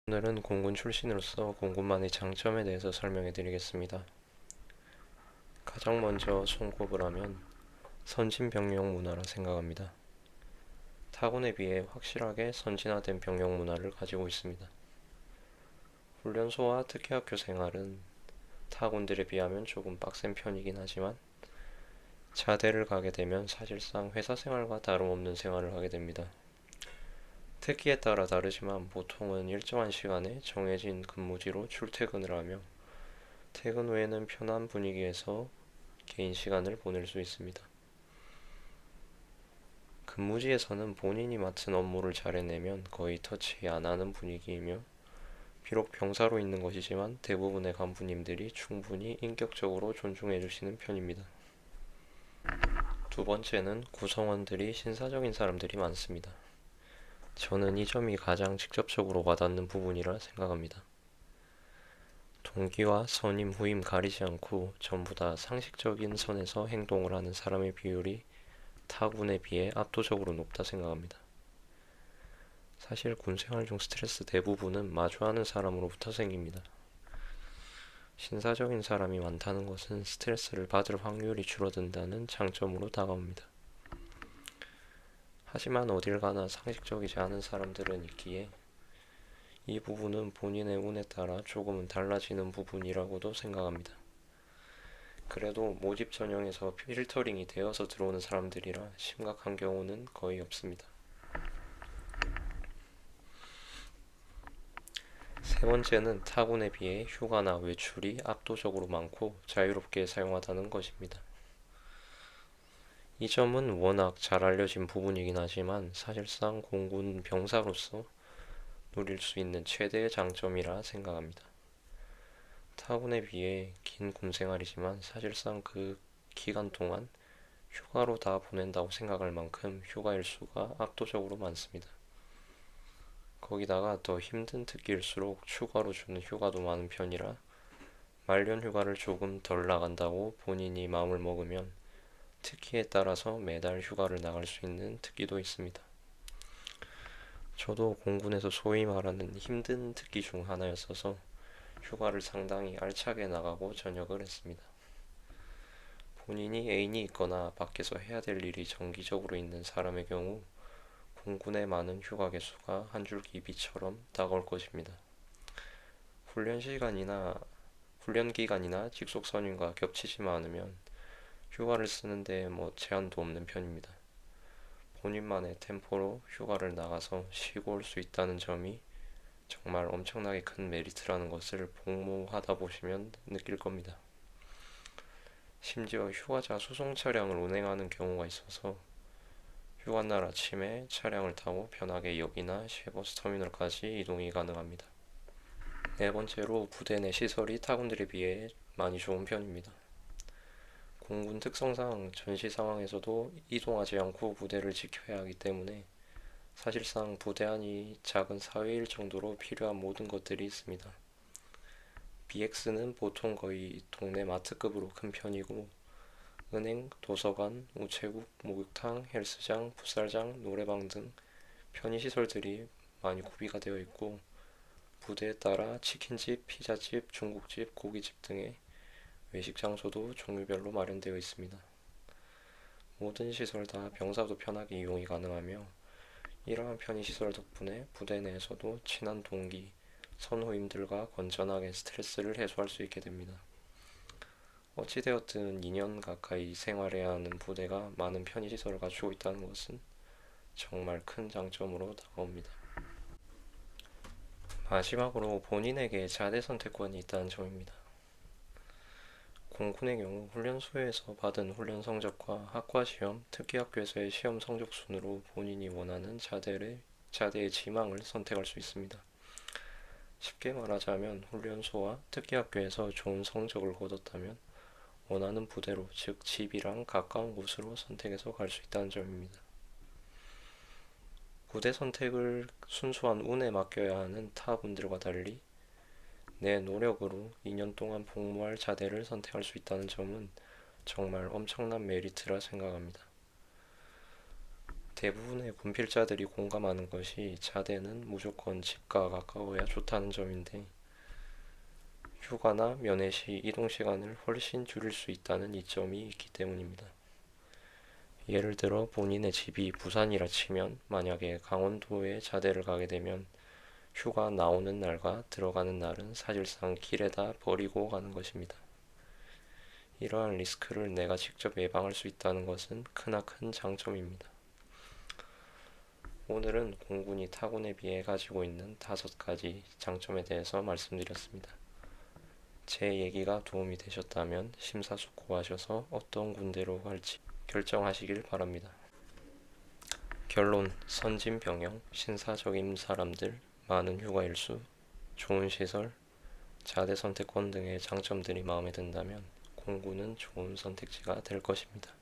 오늘은 공군 출신으로서 공군만의 장점에 대해서 설명해 드리겠습니다. 가장 먼저 손꼽을 하면 선진 병력 문화라 생각합니다. 타군에 비해 확실하게 선진화된 병력 문화를 가지고 있습니다. 훈련소와 특기학교 생활은 타군들에 비하면 조금 빡센 편이긴 하지만 자대를 가게 되면 사실상 회사 생활과 다름없는 생활을 하게 됩니다. 특기에 따라 다르지만 보통은 일정한 시간에 정해진 근무지로 출퇴근을 하며 퇴근 후에는 편한 분위기에서 개인 시간을 보낼 수 있습니다. 근무지에서는 본인이 맡은 업무를 잘 해내면 거의 터치 안 하는 분위기이며 비록 병사로 있는 것이지만 대부분의 간부님들이 충분히 인격적으로 존중해 주시는 편입니다. 두 번째는 구성원들이 신사적인 사람들이 많습니다. 저는 이 점이 가장 직접적으로 와닿는 부분이라 생각합니다. 동기와 선임, 후임 가리지 않고 전부 다 상식적인 선에서 행동을 하는 사람의 비율이 타군에 비해 압도적으로 높다 생각합니다. 사실 군 생활 중 스트레스 대부분은 마주하는 사람으로부터 생깁니다. 신사적인 사람이 많다는 것은 스트레스를 받을 확률이 줄어든다는 장점으로 다가옵니다. 하지만 어딜 가나 상식적이지 않은 사람들은 있기에 이 부분은 본인의 운에 따라 조금은 달라지는 부분이라고도 생각합니다. 그래도 모집 전형에서 필터링이 되어서 들어오는 사람들이라 심각한 경우는 거의 없습니다. 세 번째는 타군에 비해 휴가나 외출이 압도적으로 많고 자유롭게 사용하다는 것입니다. 이 점은 워낙 잘 알려진 부분이긴 하지만 사실상 공군 병사로서 누릴 수 있는 최대의 장점이라 생각합니다. 타군에 비해 긴 군생활이지만 사실상 그 기간 동안 휴가로 다 보낸다고 생각할 만큼 휴가 일수가 압도적으로 많습니다. 거기다가 더 힘든 특기일수록 추가로 주는 휴가도 많은 편이라 말년 휴가를 조금 덜 나간다고 본인이 마음을 먹으면 특기에 따라서 매달 휴가를 나갈 수 있는 특기도 있습니다. 저도 공군에서 소위 말하는 힘든 특기 중 하나였어서 휴가를 상당히 알차게 나가고 전역을 했습니다. 본인이 애인이 있거나 밖에서 해야 될 일이 정기적으로 있는 사람의 경우 공군의 많은 휴가 개수가 한 줄기 비처럼 다가올 것입니다. 훈련 시간이나 훈련 기간이나 직속 선임과 겹치지만 않으면 휴가를 쓰는데 제한도 없는 편입니다. 본인만의 템포로 휴가를 나가서 쉬고 올 수 있다는 점이 정말 엄청나게 큰 메리트라는 것을 복무하다 보시면 느낄 겁니다. 심지어 휴가자 수송 차량을 운행하는 경우가 있어서 휴가날 아침에 차량을 타고 편하게 역이나 시외버스 터미널까지 이동이 가능합니다. 네 번째로 부대 내 시설이 타군들에 비해 많이 좋은 편입니다. 공군 특성상 전시 상황에서도 이동하지 않고 부대를 지켜야 하기 때문에 사실상 부대 안이 작은 사회일 정도로 필요한 모든 것들이 있습니다. BX는 보통 거의 동네 마트급으로 큰 편이고 은행, 도서관, 우체국, 목욕탕, 헬스장, 풋살장, 노래방 등 편의시설들이 많이 구비가 되어 있고 부대에 따라 치킨집, 피자집, 중국집, 고깃집 등의 외식 장소도 종류별로 마련되어 있습니다. 모든 시설 다 병사도 편하게 이용이 가능하며 이러한 편의시설 덕분에 부대 내에서도 친한 동기, 선후임들과 건전하게 스트레스를 해소할 수 있게 됩니다. 어찌되었든 2년 가까이 생활해야 하는 부대가 많은 편의시설을 갖추고 있다는 것은 정말 큰 장점으로 다가옵니다. 마지막으로 본인에게 자대 선택권이 있다는 점입니다. 공군의 경우 훈련소에서 받은 훈련 성적과 학과시험, 특기학교에서의 시험 성적 순으로 본인이 원하는 자대의 지망을 선택할 수 있습니다. 쉽게 말하자면 훈련소와 특기학교에서 좋은 성적을 거뒀다면 원하는 부대로, 즉 집이랑 가까운 곳으로 선택해서 갈 수 있다는 점입니다. 부대 선택을 순수한 운에 맡겨야 하는 타 분들과 달리 내 노력으로 2년 동안 복무할 자대를 선택할 수 있다는 점은 정말 엄청난 메리트라 생각합니다. 대부분의 군필자들이 공감하는 것이 자대는 무조건 집과 가까워야 좋다는 점인데, 휴가나 면회 시 이동 시간을 훨씬 줄일 수 있다는 이점이 있기 때문입니다. 예를 들어 본인의 집이 부산이라 치면 만약에 강원도에 자대를 가게 되면 휴가 나오는 날과 들어가는 날은 사실상 길에다 버리고 가는 것입니다. 이러한 리스크를 내가 직접 예방할 수 있다는 것은 크나큰 장점입니다. 오늘은 공군이 타군에 비해 가지고 있는 5가지 장점에 대해서 말씀드렸습니다. 제 얘기가 도움이 되셨다면 심사숙고하셔서 어떤 군대로 갈지 결정하시길 바랍니다. 결론: 선진병영, 신사적인 사람들, 많은 휴가 일수, 좋은 시설, 자대 선택권 등의 장점들이 마음에 든다면 공군은 좋은 선택지가 될 것입니다.